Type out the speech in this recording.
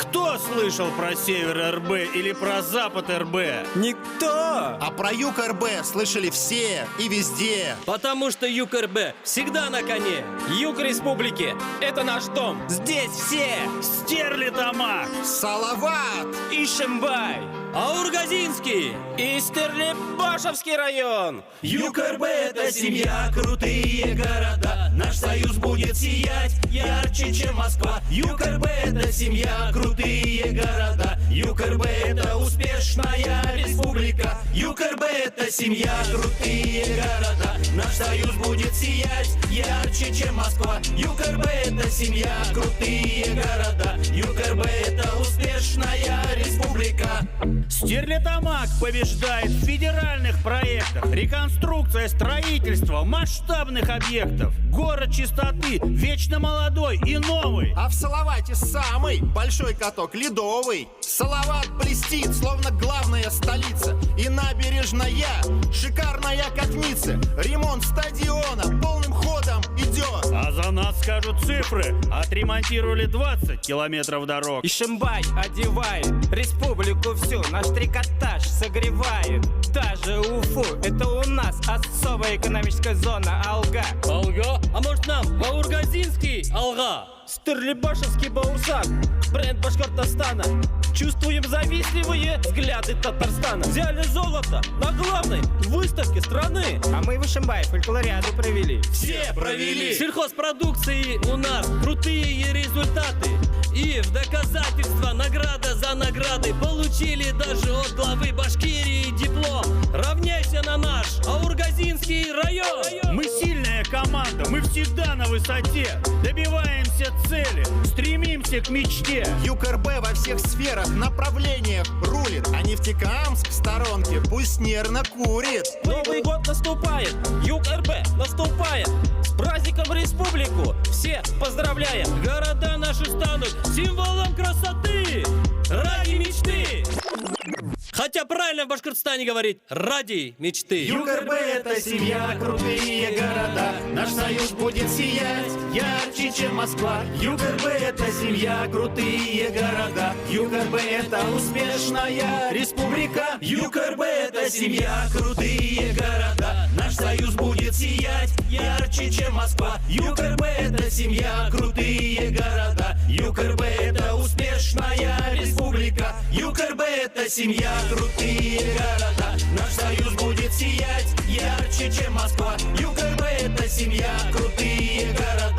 Кто слышал про Север РБ или про Запад РБ? Никто! А про Юг РБ слышали все и везде. Потому что Юг РБ всегда на коне. Юг республики – это наш дом. Здесь все! Стерлитамак, Салават! Ишимбай Аургазинский! и Стерлибашевский район. Юг РБ — это семья, крутые города. Наш союз будет сиять ярче, чем Москва. Юг РБ — это семья, крутые города. Юг РБ — это успешная республика. Юг РБ — это семья, крутые города. Наш союз будет сиять ярче, чем Москва. Юг РБ — это семья, крутые города. Юг РБ — это успешная республика. Стерлитамак побеждает в федеральных проектах. Реконструкция, строительство масштабных объектов. Город чистоты, вечно молодой и новый. А в Салавате самый большой каток ледовый. Салават блестит, словно главная столица. И набережная шикарная как Ницца. Ремонт стадиона полным ходом идет. А за нас скажут цифры. Отремонтировали 20 километров дорог. Ишимбай одевает республику всю. Наш трикотаж согревает даже Уфу. Это у нас особая экономическая зона Алга. Алга? А может нам в Аургазинский Алга? Стерлибашевский Баурсан, бренд Башкортостана. Чувствуем завистливые взгляды Татарстана. Взяли золото на главной выставке страны. А мы в Ишимбае фольклориаду провели. Все провели. Сельхозпродукции у нас крутые результаты. И в доказательство награда за награды получили даже от главы Башкирии диплом. Равняйся на наш Аургазинский район. Мы сильная команда, мы всегда на высоте. Добиваемся цели, стремимся к мечте. Юг РБ во всех сферах, направлениях рулит. А Нефтекамск в сторонке пусть нервно курит. Новый год наступает, Юг РБ наступает. С праздником республику все поздравляем. Города наши станут символом красоты ради мечты. Хотя правильно в Башкортостане говорить ради мечты. Юг РБ — это семья, крутые города. Наш союз будет сиять ярче, чем Москва. Юг РБ — это семья, крутые города. Юг РБ — это успешная республика. Юг РБ — это семья, крутые города. Наш союз будет сиять ярче, чем Москва. Юг РБ — это семья, крутые города. Юг РБ — это успешная республика. Юг РБ — это семья, крутые города. Наш союз будет сиять ярче, чем Москва. Юг РБ — это семья, крутые города.